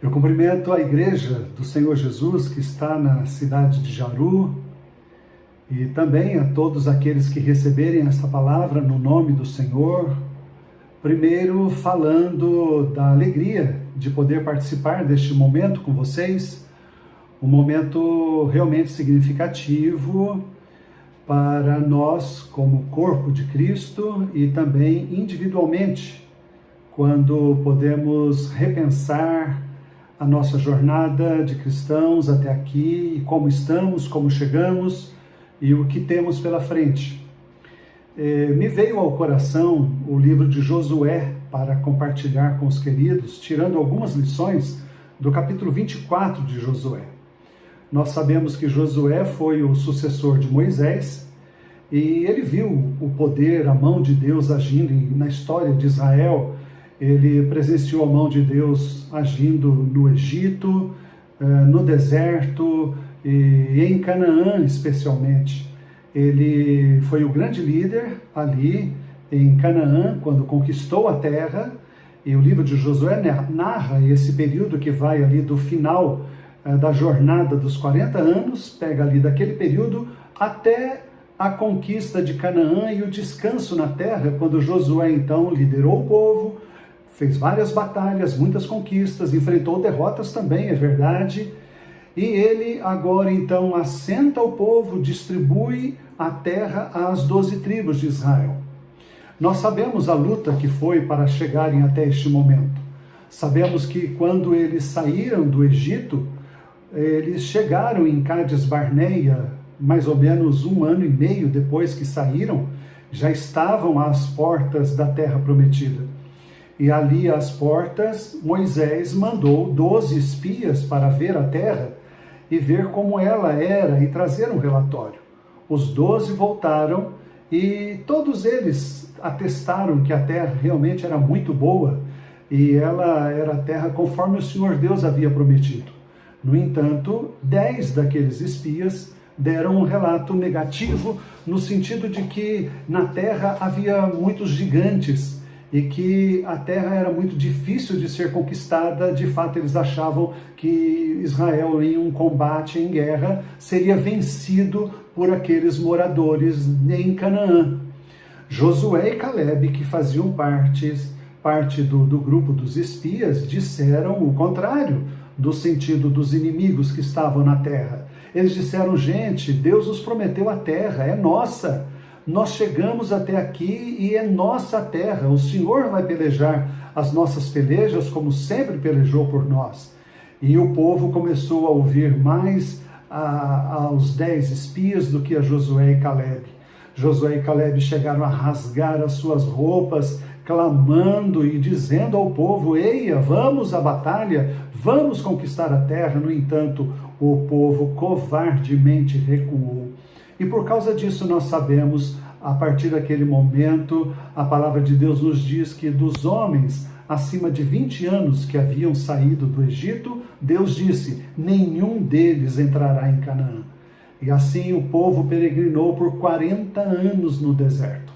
Eu cumprimento a Igreja do Senhor Jesus que está na cidade de Jaru e também a todos aqueles que receberem esta palavra no nome do Senhor. Primeiro, falando da alegria de poder participar deste momento com vocês, um momento realmente significativo para nós como corpo de Cristo e também individualmente, quando podemos repensar a nossa jornada de cristãos até aqui, e como estamos, como chegamos e o que temos pela frente. Me veio ao coração o livro de Josué para compartilhar com os queridos, tirando algumas lições do capítulo 24 de Josué. Nós sabemos que Josué foi o sucessor de Moisés e ele viu o poder, a mão de Deus agindo na história de Israel. Ele presenciou a mão de Deus agindo no Egito, no deserto e em Canaã especialmente. Ele foi o grande líder ali em Canaã, quando conquistou a terra, e o livro de Josué narra esse período que vai ali do final da jornada dos 40 anos, pega ali daquele período até a conquista de Canaã e o descanso na terra, quando Josué então liderou o povo, fez várias batalhas, muitas conquistas, enfrentou derrotas também, é verdade. E ele agora então assenta o povo, distribui a terra às 12 tribos de Israel. Nós sabemos a luta que foi para chegarem até este momento. Sabemos que quando eles saíram do Egito, eles chegaram em Cádiz Barneia, mais ou menos 1 ano e meio depois que saíram, já estavam às portas da terra prometida. E ali às portas, Moisés mandou 12 espias para ver a terra e ver como ela era e trazer um relatório. Os 12 voltaram e todos eles atestaram que a terra realmente era muito boa e ela era a terra conforme o Senhor Deus havia prometido. No entanto, 10 daqueles espias deram um relato negativo no sentido de que na terra havia muitos gigantes e que a terra era muito difícil de ser conquistada. De fato, eles achavam que Israel, em um combate, em guerra, seria vencido por aqueles moradores em Canaã. Josué e Caleb, que faziam parte do grupo dos espias, disseram o contrário do sentido dos inimigos que estavam na terra. Eles disseram: gente, Deus nos prometeu a terra, é nossa. Nós chegamos até aqui e é nossa terra. O Senhor vai pelejar as nossas pelejas como sempre pelejou por nós. E o povo começou a ouvir mais aos 10 espias do que a Josué e Caleb. Josué e Caleb chegaram a rasgar as suas roupas, clamando e dizendo ao povo: eia, vamos à batalha, vamos conquistar a terra. No entanto, o povo covardemente recuou. E por causa disso nós sabemos, a partir daquele momento, a palavra de Deus nos diz que dos homens acima de 20 anos que haviam saído do Egito, Deus disse: nenhum deles entrará em Canaã. E assim o povo peregrinou por 40 anos no deserto.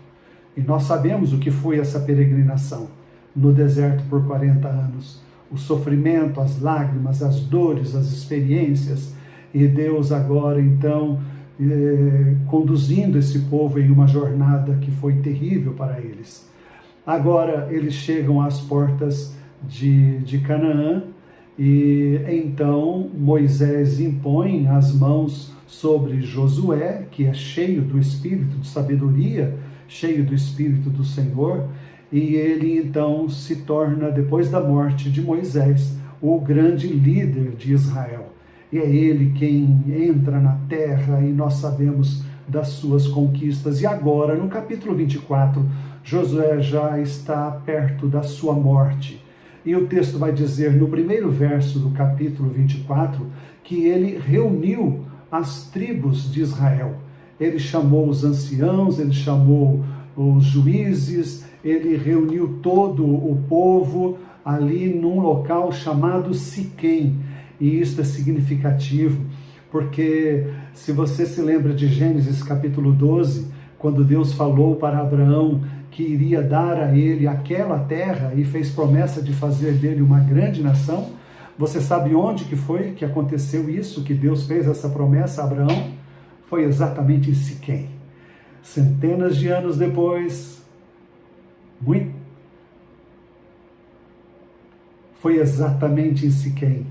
E nós sabemos o que foi essa peregrinação no deserto por 40 anos. O sofrimento, as lágrimas, as dores, as experiências. E Deus agora então conduzindo esse povo em uma jornada que foi terrível para eles. Agora eles chegam às portas de Canaã e então Moisés impõe as mãos sobre Josué, que é cheio do espírito de sabedoria, cheio do espírito do Senhor, e ele então se torna, depois da morte de Moisés, o grande líder de Israel. E é ele quem entra na terra e nós sabemos das suas conquistas. E agora, no capítulo 24, Josué já está perto da sua morte. E o texto vai dizer, no primeiro verso do capítulo 24, que ele reuniu as tribos de Israel. Ele chamou os anciãos, ele chamou os juízes, ele reuniu todo o povo ali num local chamado Siquém. E isso é significativo, porque se você se lembra de Gênesis capítulo 12, quando Deus falou para Abraão que iria dar a ele aquela terra e fez promessa de fazer dele uma grande nação, Você sabe onde que foi que aconteceu isso, que Deus fez essa promessa a Abraão? Foi exatamente em Siquém. Centenas de anos depois, foi exatamente em Siquém.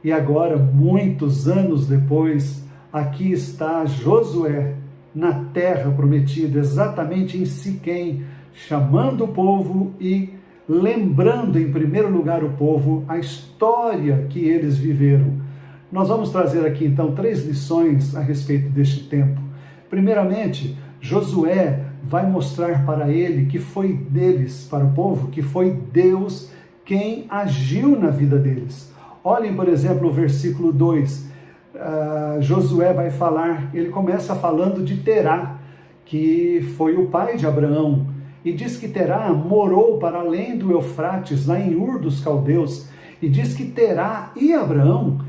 E agora, muitos anos depois, aqui está Josué, na terra prometida, exatamente em Siquém, chamando o povo e lembrando em primeiro lugar o povo a história que eles viveram. Nós vamos trazer aqui então 3 lições a respeito deste tempo. Primeiramente, Josué vai mostrar para ele que foi deles, para o povo, que foi Deus quem agiu na vida deles. Olhem, por exemplo, o versículo 2. Josué vai falar, ele começa falando de Terá, que foi o pai de Abraão, e diz que Terá morou para além do Eufrates, lá em Ur dos Caldeus, e diz que Terá e Abrão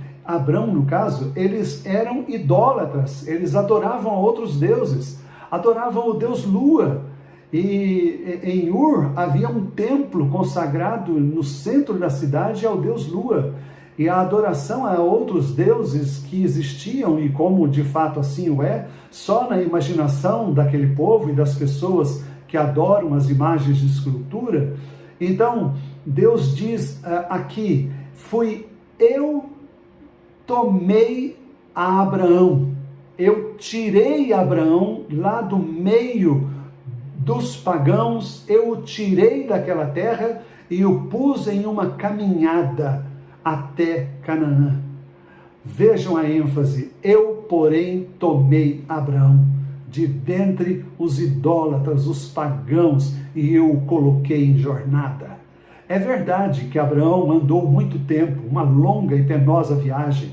no caso, eles eram idólatras, eles adoravam a outros deuses, adoravam o deus Lua, e em Ur havia um templo consagrado no centro da cidade ao deus Lua, e a adoração a outros deuses que existiam, e como de fato assim o é, só na imaginação daquele povo e das pessoas que adoram as imagens de escultura. Então, Deus diz aqui, eu tomei a Abraão, eu tirei Abraão lá do meio dos pagãos, eu o tirei daquela terra e o pus em uma caminhada até Canaã. Vejam a ênfase, eu, porém, tomei Abraão de dentre os idólatras, os pagãos, e eu o coloquei em jornada. É verdade que Abraão andou muito tempo, uma longa e penosa viagem,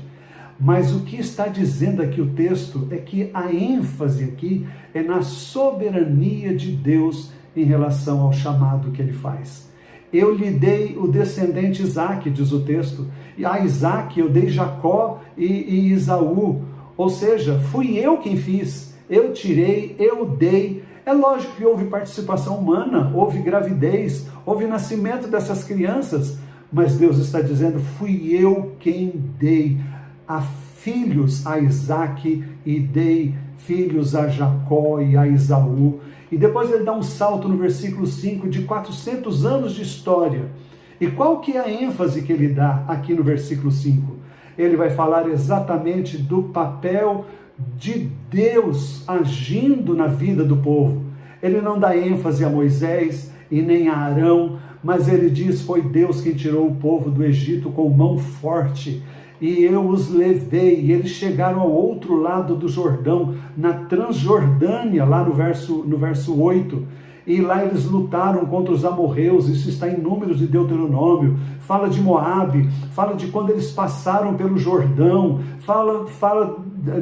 mas o que está dizendo aqui o texto é que a ênfase aqui é na soberania de Deus em relação ao chamado que ele faz. Eu lhe dei o descendente Isaque, diz o texto, e a Isaque eu dei Jacó e Esaú, ou seja, fui eu quem fiz, eu tirei, eu dei. É lógico que houve participação humana, houve gravidez, houve nascimento dessas crianças, mas Deus está dizendo, fui eu quem dei a filhos a Isaque e dei filhos a Jacó e a Esaú. E depois ele dá um salto no versículo 5 de 400 anos de história. E qual que é a ênfase que ele dá aqui no versículo 5? Ele vai falar exatamente do papel de Deus agindo na vida do povo. Ele não dá ênfase a Moisés e nem a Arão, mas ele diz, foi Deus quem tirou o povo do Egito com mão forte, e eu os levei, e eles chegaram ao outro lado do Jordão, na Transjordânia, lá no verso 8, e lá eles lutaram contra os amorreus, isso está em Números de Deuteronômio, fala de Moabe, fala de quando eles passaram pelo Jordão, fala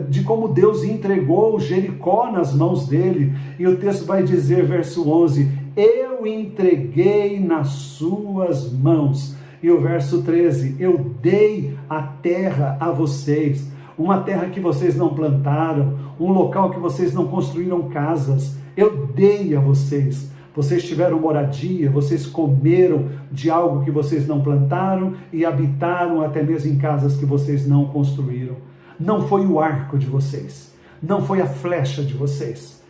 de como Deus entregou Jericó nas mãos dele, e o texto vai dizer, verso 11, eu entreguei nas suas mãos. E o verso 13, eu dei a terra a vocês, uma terra que vocês não plantaram, um local que vocês não construíram casas, eu dei a vocês. Vocês tiveram moradia, vocês comeram de algo que vocês não plantaram e habitaram até mesmo em casas que vocês não construíram. Não foi o arco de vocês, não foi a flecha de vocês,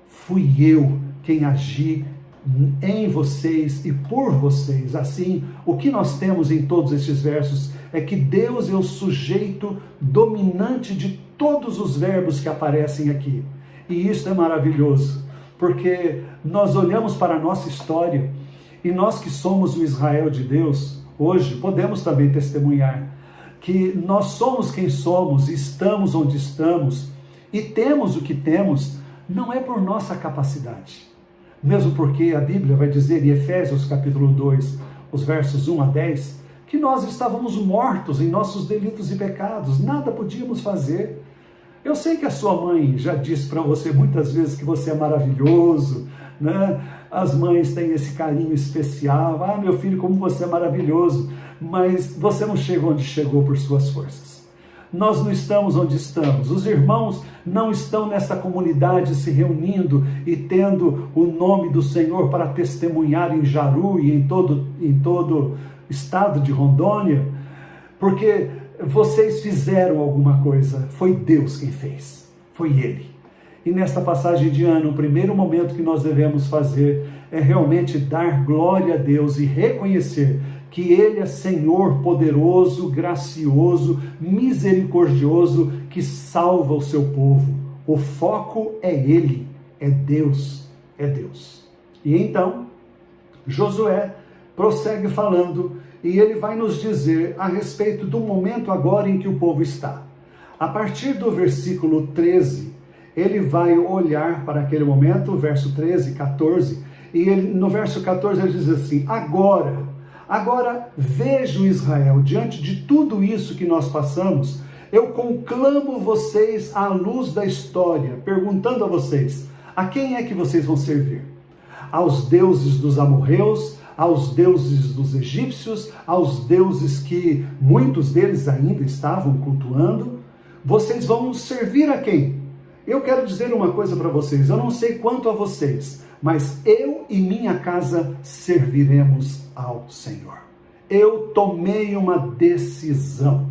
fui eu quem agi em vocês e por vocês. Assim, o que nós temos em todos estes versos é que Deus é o sujeito dominante de todos os verbos que aparecem aqui. E isso é maravilhoso, porque nós olhamos para a nossa história e nós que somos o Israel de Deus, hoje podemos também testemunhar que nós somos quem somos, estamos onde estamos e temos o que temos, não é por nossa capacidade. Mesmo porque a Bíblia vai dizer em Efésios capítulo 2, os versos 1 a 10, que nós estávamos mortos em nossos delitos e pecados, nada podíamos fazer. Eu sei que a sua mãe já disse para você muitas vezes que você é maravilhoso, né? As mães têm esse carinho especial, meu filho, como você é maravilhoso, mas você não chegou onde chegou por suas forças. Nós não estamos onde estamos, os irmãos não estão nessa comunidade se reunindo e tendo o nome do Senhor para testemunhar em Jaru e em todo estado de Rondônia, porque vocês fizeram alguma coisa, foi Deus quem fez, foi Ele. E nesta passagem de ano, o primeiro momento que nós devemos fazer é realmente dar glória a Deus e reconhecer que Ele é Senhor poderoso, gracioso, misericordioso, que salva o seu povo. O foco é Ele, é Deus, é Deus. E então, Josué prossegue falando e ele vai nos dizer a respeito do momento agora em que o povo está. A partir do versículo 13, ele vai olhar para aquele momento, verso 13, 14, e no verso 14 ele diz assim: Agora vejo Israel, diante de tudo isso que nós passamos, eu conclamo vocês à luz da história, perguntando a vocês, a quem é que vocês vão servir? Aos deuses dos amorreus, aos deuses dos egípcios, aos deuses que muitos deles ainda estavam cultuando? Vocês vão servir a quem? Eu quero dizer uma coisa para vocês, eu não sei quanto a vocês, mas eu e minha casa serviremos ao Senhor. Eu tomei uma decisão,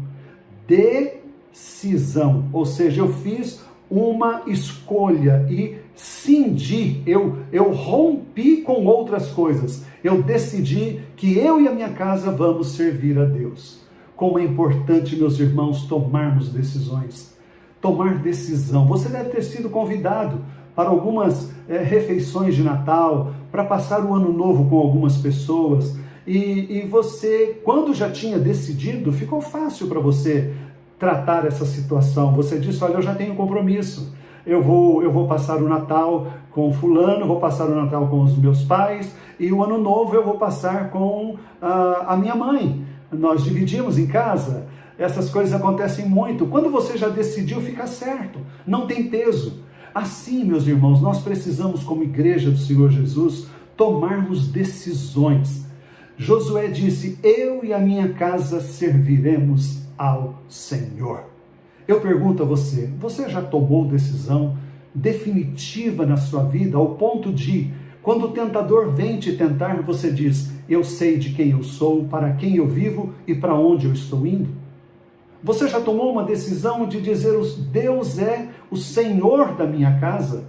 ou seja, eu fiz uma escolha e cindi, eu rompi com outras coisas, eu decidi que eu e a minha casa vamos servir a Deus. Como é importante, meus irmãos, tomarmos decisões, tomar decisão. Você deve ter sido convidado para algumas refeições de Natal, para passar o ano novo com algumas pessoas, e você, quando já tinha decidido, ficou fácil para você tratar essa situação. Você disse: olha, eu já tenho compromisso, eu vou passar o Natal com fulano, vou passar o Natal com os meus pais, e o ano novo eu vou passar com a minha mãe. Nós dividimos em casa. Essas coisas acontecem muito. Quando você já decidiu, fica certo, não tem peso. Assim, meus irmãos, nós precisamos, como igreja do Senhor Jesus, tomarmos decisões. Josué disse: eu e a minha casa serviremos ao Senhor. Eu pergunto a você, você já tomou decisão definitiva na sua vida, ao ponto de, quando o tentador vem te tentar, você diz: eu sei de quem eu sou, para quem eu vivo e para onde eu estou indo? Você já tomou uma decisão de dizer: Deus é o Senhor da minha casa?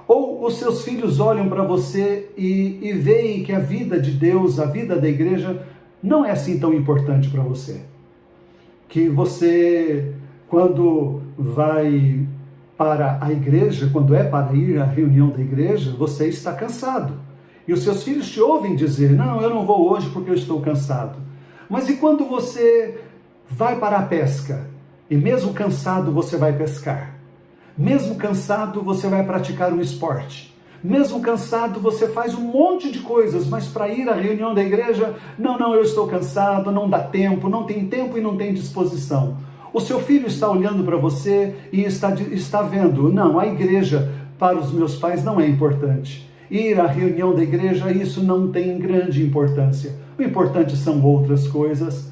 Ou os seus filhos olham para você e veem que a vida de Deus, a vida da igreja, não é assim tão importante para você? Que você, quando vai para a igreja, quando é para ir à reunião da igreja, você está cansado. E os seus filhos te ouvem dizer: não, eu não vou hoje porque eu estou cansado. Mas e quando você vai para a pesca, e mesmo cansado você vai pescar? Mesmo cansado você vai praticar um esporte? Mesmo cansado você faz um monte de coisas, mas para ir à reunião da igreja, não, eu estou cansado, não dá tempo, não tem tempo e não tem disposição. O seu filho está olhando para você e está vendo: não, a igreja para os meus pais não é importante. Ir à reunião da igreja, isso não tem grande importância. O importante são outras coisas.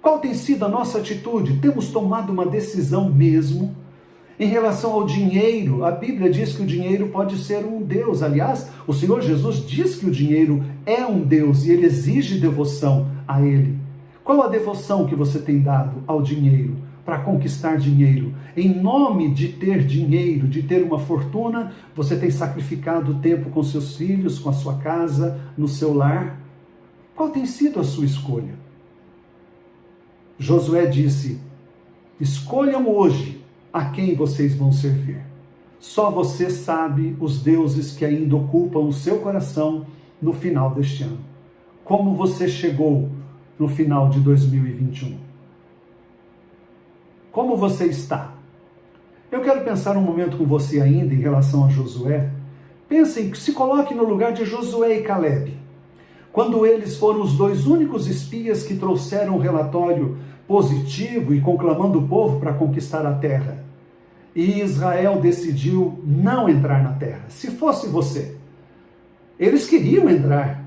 Qual tem sido a nossa atitude? Temos tomado uma decisão mesmo? Em relação ao dinheiro, a Bíblia diz que o dinheiro pode ser um Deus. Aliás, o Senhor Jesus diz que o dinheiro é um Deus e Ele exige devoção a Ele. Qual a devoção que você tem dado ao dinheiro, para conquistar dinheiro? Em nome de ter dinheiro, de ter uma fortuna, você tem sacrificado tempo com seus filhos, com a sua casa, no seu lar? Qual tem sido a sua escolha? Josué disse: escolham hoje a quem vocês vão servir. Só você sabe os deuses que ainda ocupam o seu coração no final deste ano. Como você chegou no final de 2021? Como você está? Eu quero pensar um momento com você ainda em relação a Josué. Pensem, se coloque no lugar de Josué e Caleb. Quando eles foram os dois únicos espias que trouxeram um relatório positivo e conclamando o povo para conquistar a terra. E Israel decidiu não entrar na terra. Se fosse você, eles queriam entrar.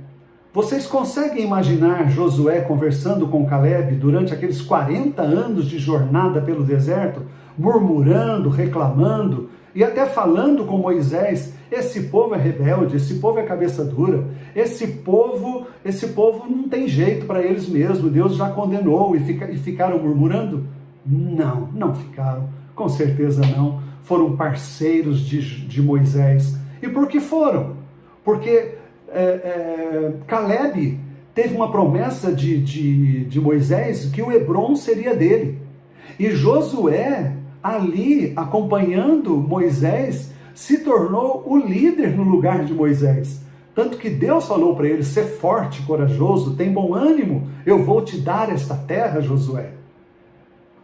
Vocês conseguem imaginar Josué conversando com Caleb durante aqueles 40 anos de jornada pelo deserto, murmurando, reclamando, e até falando com Moisés, esse povo é rebelde, esse povo é cabeça dura, esse povo não tem jeito para eles mesmo, Deus já condenou, e ficaram murmurando? Não, não ficaram, com certeza não, foram parceiros de Moisés. E por que foram? Porque Caleb teve uma promessa de Moisés que o Hebrom seria dele, e Josué, ali acompanhando Moisés, se tornou o líder no lugar de Moisés. Tanto que Deus falou para ele: ser forte, corajoso, tem bom ânimo, eu vou te dar esta terra, Josué.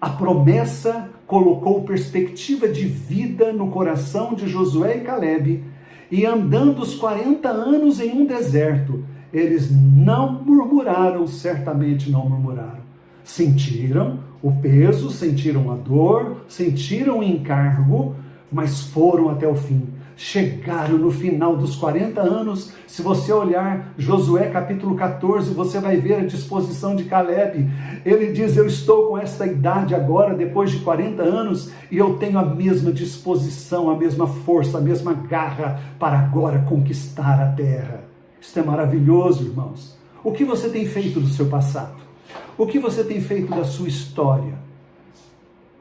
A promessa colocou perspectiva de vida no coração de Josué e Caleb, e andando os 40 anos em um deserto, eles não murmuraram, certamente não murmuraram. Sentiram o peso, sentiram a dor, sentiram o encargo, mas foram até o fim. Chegaram no final dos 40 anos. Se você olhar Josué capítulo 14, você vai ver a disposição de Caleb. Ele diz: eu estou com esta idade agora, depois de 40 anos, e eu tenho a mesma disposição, a mesma força, a mesma garra para agora conquistar a terra. Isso é maravilhoso, irmãos. O que você tem feito do seu passado? O que você tem feito da sua história?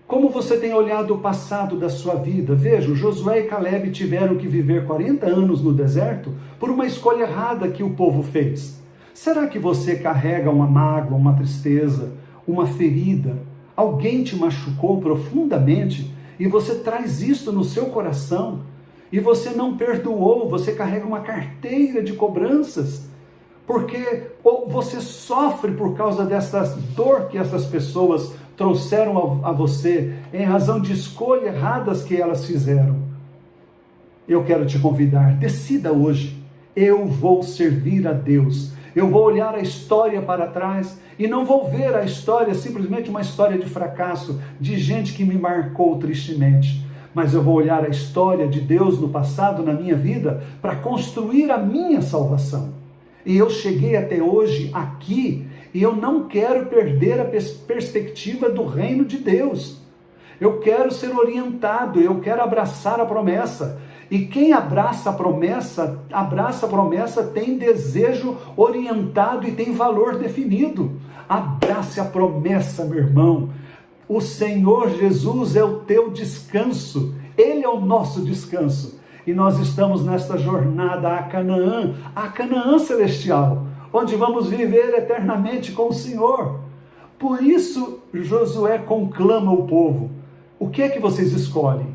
Como você tem olhado o passado da sua vida? Veja, Josué e Caleb tiveram que viver 40 anos no deserto por uma escolha errada que o povo fez. Será que você carrega uma mágoa, uma tristeza, uma ferida? Alguém te machucou profundamente e você traz isto no seu coração e você não perdoou, você carrega uma carteira de cobranças, porque você sofre por causa dessa dor que essas pessoas trouxeram a você, em razão de escolhas erradas que elas fizeram. Eu quero te convidar, decida hoje: eu vou servir a Deus, eu vou olhar a história para trás, e não vou ver a história simplesmente uma história de fracasso, de gente que me marcou tristemente, mas eu vou olhar a história de Deus no passado, na minha vida, para construir a minha salvação. E eu cheguei até hoje aqui, e eu não quero perder a perspectiva do reino de Deus. Eu quero ser orientado, eu quero abraçar a promessa. E quem abraça a promessa, tem desejo orientado e tem valor definido. Abrace a promessa, meu irmão. O Senhor Jesus é o teu descanso, Ele é o nosso descanso. E nós estamos nesta jornada a Canaã celestial, onde vamos viver eternamente com o Senhor. Por isso, Josué conclama o povo: o que é que vocês escolhem?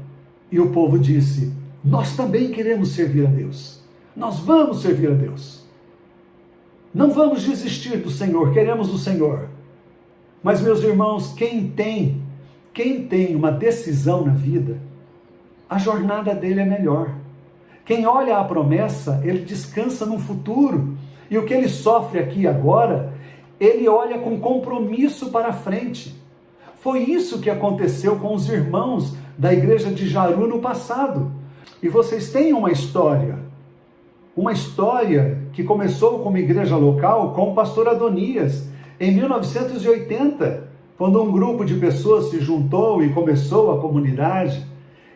E o povo disse: nós também queremos servir a Deus. Nós vamos servir a Deus. Não vamos desistir do Senhor, queremos o Senhor. Mas, meus irmãos, quem tem uma decisão na vida, a jornada dele é melhor. Quem olha a promessa, ele descansa no futuro. E o que ele sofre aqui agora, ele olha com compromisso para frente. Foi isso que aconteceu com os irmãos da igreja de Jaru no passado. E vocês têm uma história que começou como igreja local com o pastor Adonias, em 1980, quando um grupo de pessoas se juntou e começou a comunidade.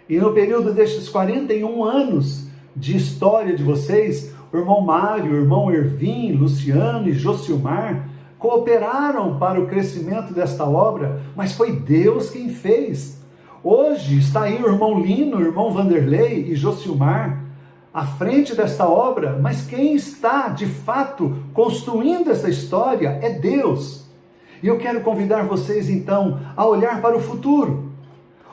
E no período destes 41 anos de história de vocês, o irmão Mário, o irmão Ervim, Luciano e Josilmar cooperaram para o crescimento desta obra, mas foi Deus quem fez. Hoje está aí o irmão Lino, o irmão Vanderlei e Josilmar à frente desta obra, mas quem está de fato construindo essa história é Deus. E eu quero convidar vocês então a olhar para o futuro.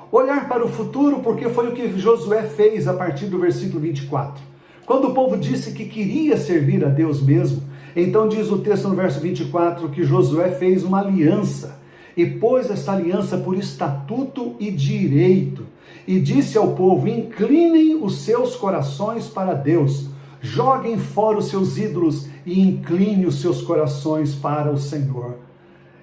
Olhar para o futuro, porque foi o que Josué fez a partir do versículo 24. Quando o povo disse que queria servir a Deus mesmo, então diz o texto no verso 24 que Josué fez uma aliança e pôs esta aliança por estatuto e direito, e disse ao povo: inclinem os seus corações para Deus, joguem fora os seus ídolos e inclinem os seus corações para o Senhor.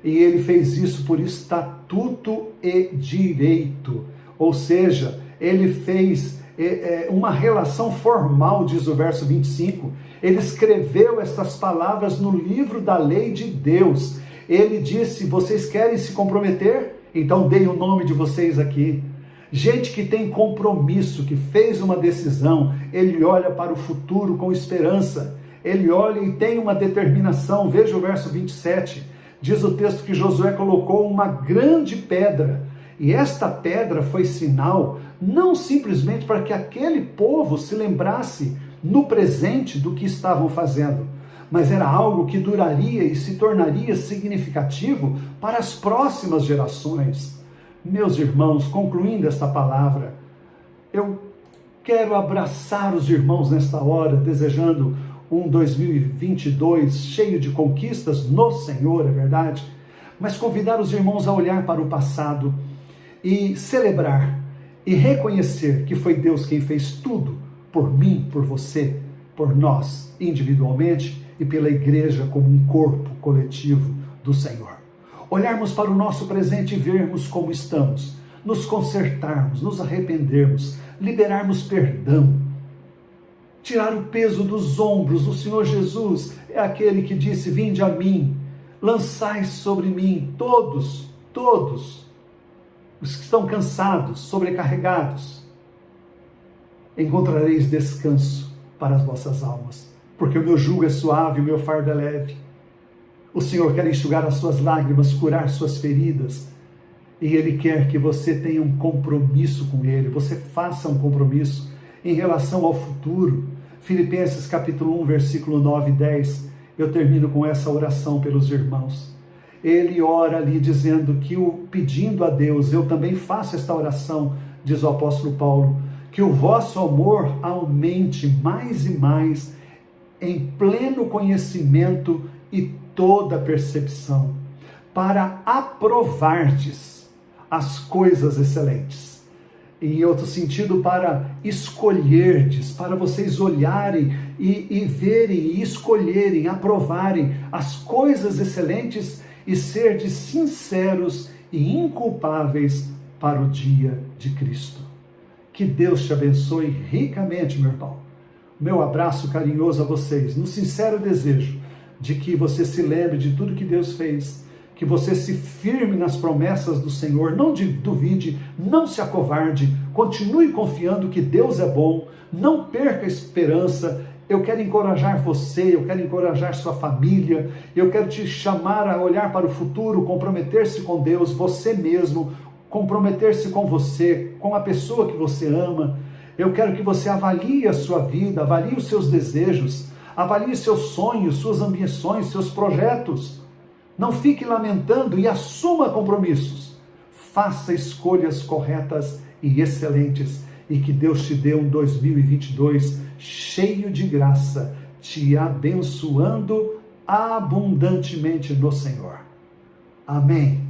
E ele fez isso por estatuto e direito, ou seja, ele fez uma relação formal, diz o verso 25, ele escreveu essas palavras no livro da lei de Deus. Ele disse: vocês querem se comprometer? Então deem o nome de vocês aqui. Gente que tem compromisso, que fez uma decisão, ele olha para o futuro com esperança, ele olha e tem uma determinação. Veja o verso 27, diz o texto que Josué colocou uma grande pedra, e esta pedra foi sinal, não simplesmente para que aquele povo se lembrasse no presente do que estavam fazendo, mas era algo que duraria e se tornaria significativo para as próximas gerações. Meus irmãos, concluindo esta palavra, eu quero abraçar os irmãos nesta hora, desejando um 2022 cheio de conquistas no Senhor, é verdade, mas convidar os irmãos a olhar para o passado e celebrar e reconhecer que foi Deus quem fez tudo por mim, por você, por nós individualmente e pela igreja como um corpo coletivo do Senhor. Olharmos para o nosso presente e vermos como estamos, nos consertarmos, nos arrependermos, liberarmos perdão, tirar o peso dos ombros. O Senhor Jesus é aquele que disse: vinde a mim, lançai sobre mim todos os que estão cansados, sobrecarregados, encontrareis descanso para as vossas almas, porque o meu jugo é suave e o meu fardo é leve. O Senhor quer enxugar as suas lágrimas, curar suas feridas, e Ele quer que você tenha um compromisso com Ele, você faça um compromisso em relação ao futuro. Filipenses capítulo 1, versículo 9 e 10, eu termino com essa oração pelos irmãos. Ele ora ali dizendo que, pedindo a Deus, eu também faço esta oração, diz o apóstolo Paulo, que o vosso amor aumente mais e mais em pleno conhecimento e toda percepção, para aprovardes as coisas excelentes. Em outro sentido, para escolherdes, para vocês olharem e verem, e escolherem, aprovarem as coisas excelentes e serdes sinceros e inculpáveis para o dia de Cristo. Que Deus te abençoe ricamente, meu irmão. Meu abraço carinhoso a vocês, no sincero desejo de que você se lembre de tudo que Deus fez, que você se firme nas promessas do Senhor, não duvide, não se acovarde, continue confiando que Deus é bom, não perca a esperança. Eu quero encorajar você, eu quero encorajar sua família, eu quero te chamar a olhar para o futuro, comprometer-se com Deus, você mesmo, comprometer-se com você, com a pessoa que você ama. Eu quero que você avalie a sua vida, avalie os seus desejos, avalie seus sonhos, suas ambições, seus projetos. Não fique lamentando e assuma compromissos. Faça escolhas corretas e excelentes e que Deus te dê um 2022 cheio de graça, te abençoando abundantemente no Senhor. Amém.